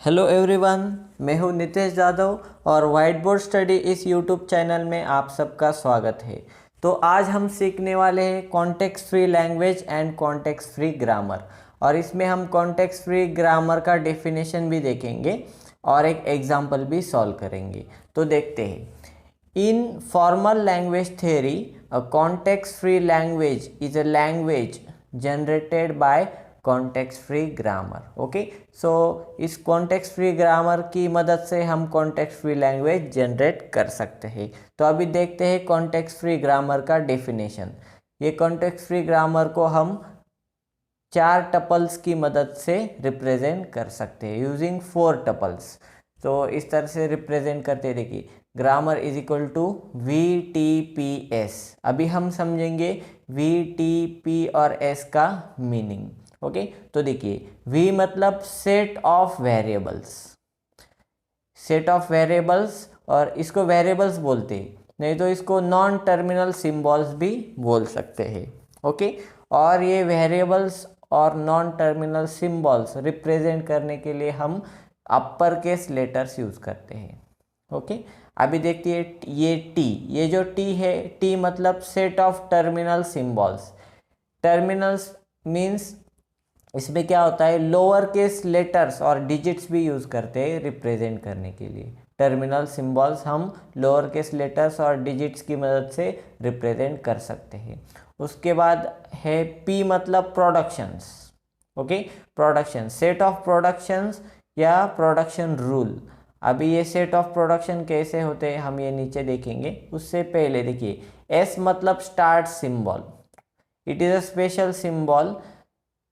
Hello everyone, मैं हूं नितेश जाधव और वाइट बोर्ड स्टडी इस यूट्यूब चैनल में आप सबका स्वागत है। तो आज हम सीखने वाले हैं context free language and context free grammar, और इसमें हम कॉन्टेक्स्ट फ्री ग्रामर का डेफिनेशन भी देखेंगे और एक एग्जाम्पल भी सॉल्व करेंगे। तो देखते हैं। In formal language theory, a context free language is a language generated by context free grammar. Okay, so इस कॉन्टेक्स्ट फ्री ग्रामर की मदद से हम कॉन्टेक्स्ट फ्री लैंग्वेज जनरेट कर सकते हैं। तो अभी देखते हैं कॉन्टेक्स्ट फ्री ग्रामर का डेफिनेशन। ये कॉन्टेक्स्ट फ्री ग्रामर को हम 4 टपल्स की मदद से रिप्रेजेंट कर सकते हैं यूजिंग 4 टपल्स। तो इस तरह से रिप्रेजेंट करते, देखिए grammar is equal to VTPS। अभी हम समझेंगे VTP और S का मीनिंग। ओके, तो देखिए V मतलब set of variables, set of variables, और इसको वेरिएबल्स बोलते हैं, नहीं तो इसको नॉन टर्मिनल सिंबल्स भी बोल सकते हैं। ओके, और ये वेरिएबल्स और नॉन टर्मिनल सिंबल्स रिप्रेजेंट करने के लिए हम अपर केस लेटर्स यूज करते हैं। ओके, अभी देखिए ये T, ये जो T है, T मतलब set of terminal symbols. Terminals means इसमें क्या होता है, लोअर केस लेटर्स और डिजिट्स भी यूज करते हैं रिप्रेजेंट करने के लिए। टर्मिनल सिंबल्स हम लोअर केस लेटर्स और डिजिट्स की मदद से रिप्रेजेंट कर सकते हैं। उसके बाद है P मतलब productions. Okay, production, set of productions या प्रोडक्शन रूल। अभी ये सेट ऑफ प्रोडक्शन कैसे होते हैं हम ये नीचे देखेंगे। उससे पहले देखिए S मतलब start symbol. It is a special symbol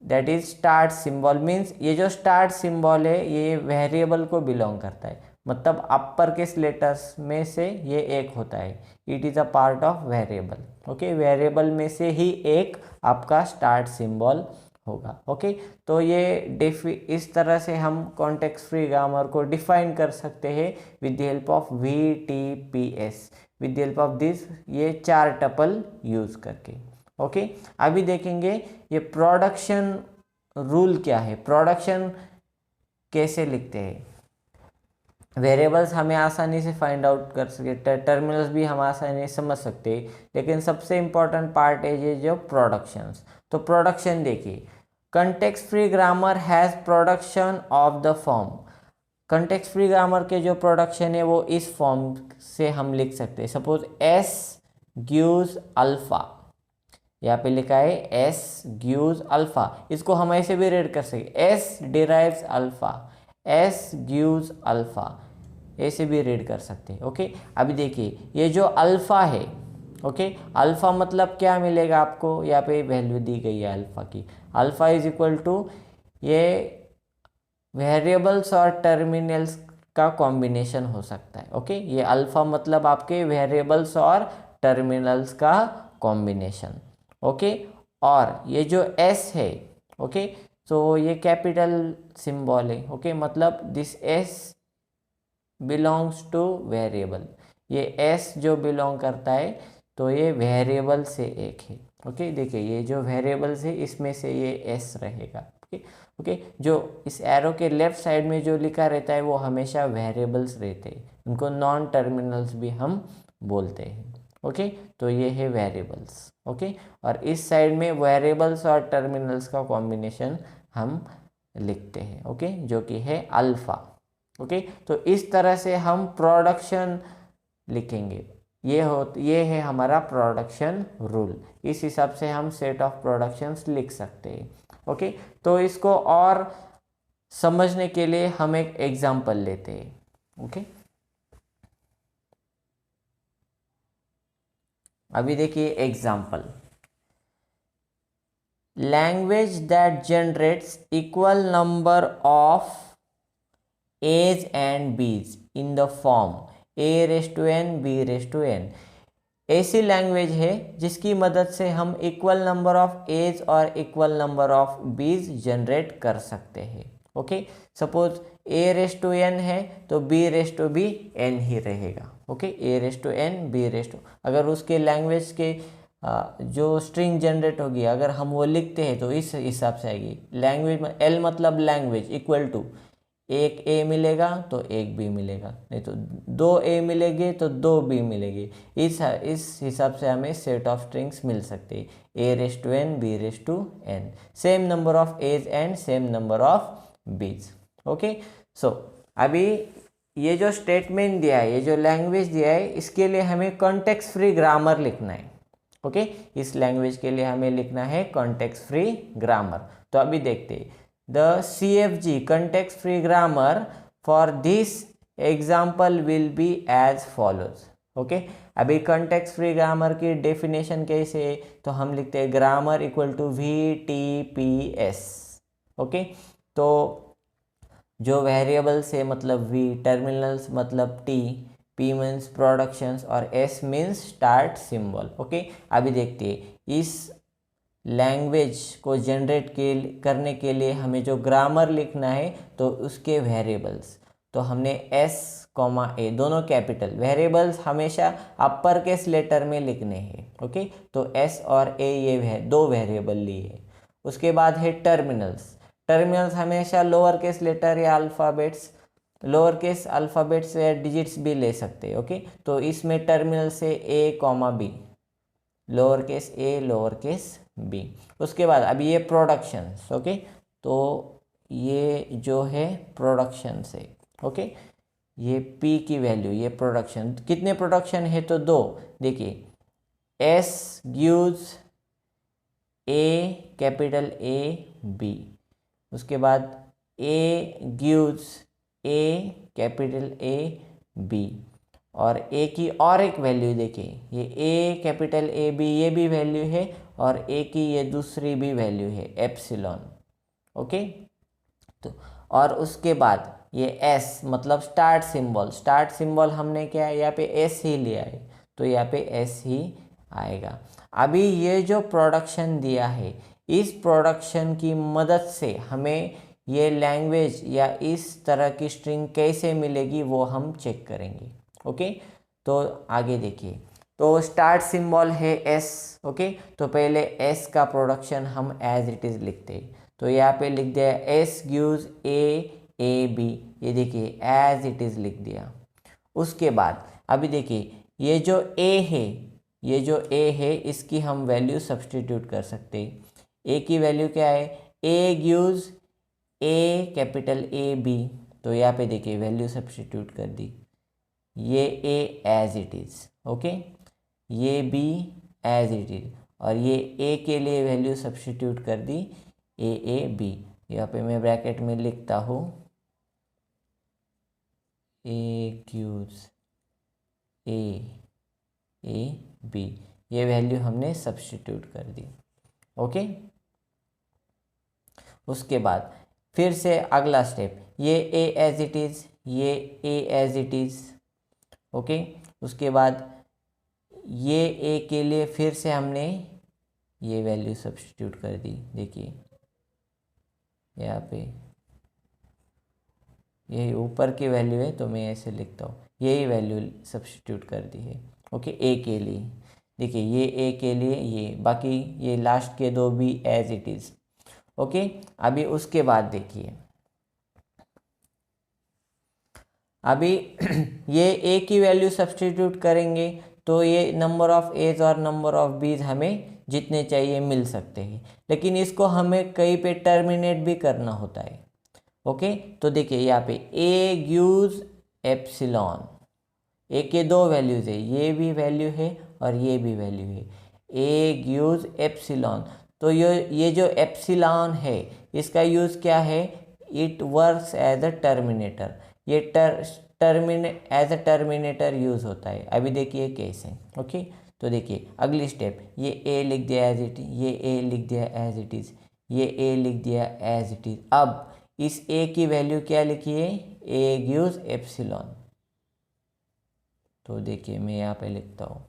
that is start symbol. Means ये जो स्टार्ट सिंबल है ये वेरिएबल को बिलोंग करता है, मतलब अपर केस लेटर्स में से ये एक होता है। It is a part of variable. Okay, variable में से ही एक आपका स्टार्ट सिंबल होगा। ओके, तो ये इस तरह से हम कॉन्टेक्स्ट फ्री ग्रामर को डिफाइन कर सकते हैं with the help of VTPS, with the help of this ये 4 टपल यूज करके। ओके, अभी देखेंगे ये प्रोडक्शन रूल क्या है, प्रोडक्शन कैसे लिखते हैं। वेरिएबल्स हमें आसानी से फाइंड आउट कर सकते, टर्मिनल्स भी हम आसानी से समझ सकते हैं, लेकिन सबसे इंपॉर्टेंट पार्ट है ये जो प्रोडक्शंस। तो प्रोडक्शन देखिए, context free grammar has production of the form. Context free grammar के जो प्रोडक्शन है वो इस फॉर्म से हम लिख सकते हैं। सपोज S गिव्स अल्फा, यहाँ पे लिखा है S गिव्स अल्फा, इसको हम ऐसे भी रीड कर सकते, S derives alpha, S gives alpha, ऐसे भी रीड कर सकते हैं। ओके, अभी देखिए ये जो अल्फा है, ओके, अल्फा मतलब क्या मिलेगा आपको, यहाँ पे वैल्यू दी गई है अल्फा की। अल्फा इज इक्वल टू ये वेरिएबल्स और टर्मिनल्स का कॉम्बिनेशन हो सकता है। ओके, ये अल्फा मतलब आपके वेरिएबल्स और टर्मिनल्स का कॉम्बिनेशन। ओके, और ये जो S है, ओके, तो ये कैपिटल सिंबल है। ओके, मतलब this S belongs two variable. ये S जो बिलोंग करता है तो ये वेरिएबल से एक है। ओके, देखिए ये जो वेरिएबल्स है इसमें से ये S रहेगा। ओके ओके, जो इस एरो के लेफ्ट साइड में जो लिखा रहता है वो हमेशा वेरिएबल्स रहते हैं, उनको नॉन टर्मिनल्स भी हम बोलते हैं। ओके, तो ये है वेरिएबल्स। ओके, और इस साइड में वेरिएबल्स और टर्मिनल्स का कॉम्बिनेशन हम लिखते हैं। ओके, जो कि है अल्फा। ओके, तो इस तरह से हम प्रोडक्शन लिखेंगे। ये है हमारा प्रोडक्शन रूल। इस हिसाब से हम सेट ऑफ प्रोडक्शंस लिख सकते हैं। ओके, तो इसको और समझने के लिए हम एक एग्जांपल लेते हैं। ओके, अभी देखिए example, language that generates equal number of A's and B's in the form A⁻n B⁻n। ऐसी लैंग्वेज है जिसकी मदद से हम इक्वल नंबर ऑफ A's और equal number of B's generate कर सकते हैं। ओके, सपोज A⁻n है तो B⁻n ही रहेगा। ओके, A⁻n B⁻, अगर उसके लैंग्वेज के जो स्ट्रिंग जनरेट होगी अगर हम वो लिखते हैं तो इस हिसाब से आएगी। लैंग्वेज में L मतलब लैंग्वेज इक्वल टू एक ए मिलेगा तो एक बी मिलेगा, नहीं तो दो ए मिलेंगे तो दो बी मिलेंगे। इस हिसाब से हमें सेट ऑफ स्ट्रिंग्स मिल सकते हैं, a raise to n, b raise to n, same number of as and same number of बीज। ओके, सो अभी ये जो स्टेटमेंट दिया है, ये जो लैंग्वेज दिया है, इसके लिए हमें कॉन्टेक्स्ट फ्री ग्रामर लिखना है। ओके, इस लैंग्वेज के लिए हमें लिखना है कॉन्टेक्स्ट फ्री ग्रामर। तो अभी देखते हैं, the CFG context free grammar for this example will be as follows। Okay, अभी context free grammar की डेफिनेशन कैसे है, तो हम लिखते हैं grammar equal to VTPS। Okay, तो जो वेरिएबल्स है मतलब V, टर्मिनल्स मतलब T, P मीन्स प्रोडक्शंस और S means start symbol. Okay, अभी देखते हैं इस लैंग्वेज को जनरेट करने के लिए हमें जो ग्रामर लिखना है तो उसके वेरिएबल्स, तो हमने S, A दोनों कैपिटल, वेरिएबल्स हमेशा अपर केस लेटर में लिखने हैं। ओके, तो S और A ये दो वेरिएबल लिए। उसके बाद है टर्मिनल्स, टर्मिनल्स हमेशा लोअर केस लेटर या अल्फ़ाबेट्स, लोअर केस अल्फ़ाबेट्स या डिजिट्स भी ले सकते हैं। ओके, तो इसमें टर्मिनल से A, B, lower case a lower case b. उसके बाद अब ये प्रोडक्शंस। ओके, तो ये जो है प्रोडक्शन से, ओके, ये पी की वैल्यू, ये प्रोडक्शन, कितने प्रोडक्शन है तो दो। देखिए S gives a, capital A B, उसके बाद A gives a, capital A B, और ए की और एक वैल्यू देखिए, ये ए कैपिटल ए बी ये भी वैल्यू है और ए की ये दूसरी भी वैल्यू है एप्सिलॉन। ओके, तो और उसके बाद ये एस मतलब स्टार्ट सिंबल, स्टार्ट सिंबल हमने क्या है यहाँ पे एस ही लिया है, तो यहाँ पे एस ही आएगा। अभी ये जो प्रोडक्शन दिया है, इस प्रोडक्शन की मदद से हमें ये लैंग्वेज या इस तरह की स्ट्रिंग कैसे मिलेगी वो हम चेक करेंगे। ओके, तो आगे देखिए, तो स्टार्ट सिंबल है एस। ओके, तो पहले एस का प्रोडक्शन हम एज इट इज़ लिखते हैं, तो यहाँ पे लिख दिया एस गिव्स ए बी, ये देखिए एज इट इज़ लिख दिया। उसके बाद अभी देखिए ये जो ए है, ये जो ए है इसकी हम वैल्यू सब्सटीट्यूट कर सकते हैं। ए की वैल्यू क्या है, A gives a capital A B, तो यहाँ पे देखिए वैल्यू सब्सटीट्यूट कर दी, ये A as it is. Okay, ये बी एज इट इज़, और ये ए के लिए वैल्यू सब्सटीट्यूट कर दी ए बी। यहाँ पे मैं ब्रैकेट में लिखता हूँ ए गिव्स ए बी, ये वैल्यू हमने सब्सटीट्यूट कर दी। ओके, उसके बाद फिर से अगला स्टेप, ये ए एज इट इज़, ये A as it is. Okay, उसके बाद ये ए के लिए फिर से हमने ये वैल्यू सब्सटीट्यूट कर दी। देखिए यहाँ पे यही ऊपर की वैल्यू है तो मैं ऐसे लिखता हूँ, यही वैल्यू सब्सटीट्यूट कर दी है। ओके, ए के लिए देखिए, ये ए के लिए ये, बाकी ये लास्ट के दो भी एज इट इज़। ओके, अभी उसके बाद देखिए, अभी ये ए की वैल्यू सब्सटीट्यूट करेंगे तो ये नंबर ऑफ एज और नंबर ऑफ बीज हमें जितने चाहिए मिल सकते हैं, लेकिन इसको हमें कहीं पे टर्मिनेट भी करना होता है। ओके, तो देखिए यहाँ पे ए गिव्स एप्सिलॉन, ए के दो वैल्यूज़ है, ये भी वैल्यू है और ये भी वैल्यू है, ए गिव्स एप्सिलॉन। तो ये जो एप्सिलॉन है इसका यूज़ क्या है, it works as a terminator, ये एज अ टर्मिनेटर यूज़ होता है। अभी देखिए कैसे। ओके, तो देखिए अगली स्टेप, ये ए लिख दिया एज इट, ये ए लिख दिया एज इट इज़, ये ए लिख दिया एज इट इज़। अब इस ए की वैल्यू क्या लिखिए, ए गिव्स एप्सिलॉन, तो देखिए मैं यहाँ पे लिखता हूँ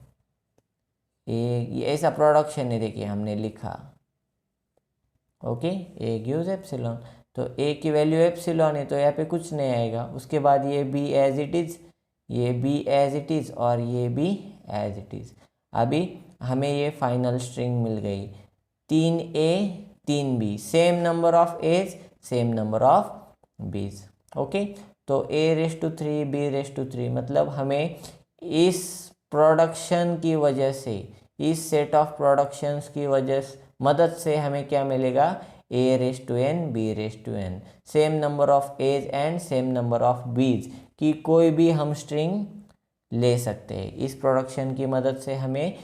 ये ऐसा प्रोडक्शन है, देखिए हमने लिखा। ओके, ए गिव्स एप्सिलॉन, तो ए की वैल्यू एप्सिलॉन है तो यहाँ पे कुछ नहीं आएगा। उसके बाद ये बी एज इट इज़, ये बी एज इट इज़ और ये बी एज इट इज़। अभी हमें ये फाइनल स्ट्रिंग मिल गई, 3A 3B, same number of A's same number of बीज। ओके, तो a�3, b�3, मतलब हमें इस प्रोडक्शन की वजह से, इस सेट ऑफ प्रोडक्शंस की मदद से हमें क्या मिलेगा, a�n, b�n same number of as and same number of B's की कोई भी हम स्ट्रिंग ले सकते हैं। इस प्रोडक्शन की मदद से हमें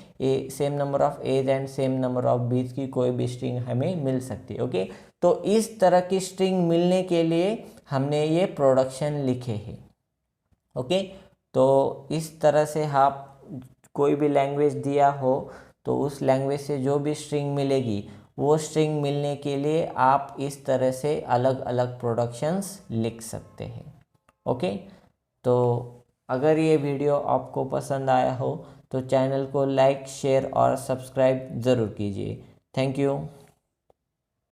same number of as and same number of B's की कोई भी स्ट्रिंग हमें मिल सकती है। ओके, तो इस तरह की स्ट्रिंग मिलने के लिए हमने ये प्रोडक्शन लिखे हैं। ओके, तो इस तरह से आप कोई भी लैंग्वेज दिया हो तो उस लैंग्वेज से जो भी स्ट्रिंग मिलेगी, वो स्ट्रिंग मिलने के लिए आप इस तरह से अलग अलग प्रोडक्शंस लिख सकते हैं। ओके, तो अगर ये वीडियो आपको पसंद आया हो तो चैनल को लाइक, शेयर और सब्सक्राइब ज़रूर कीजिए। Thank you.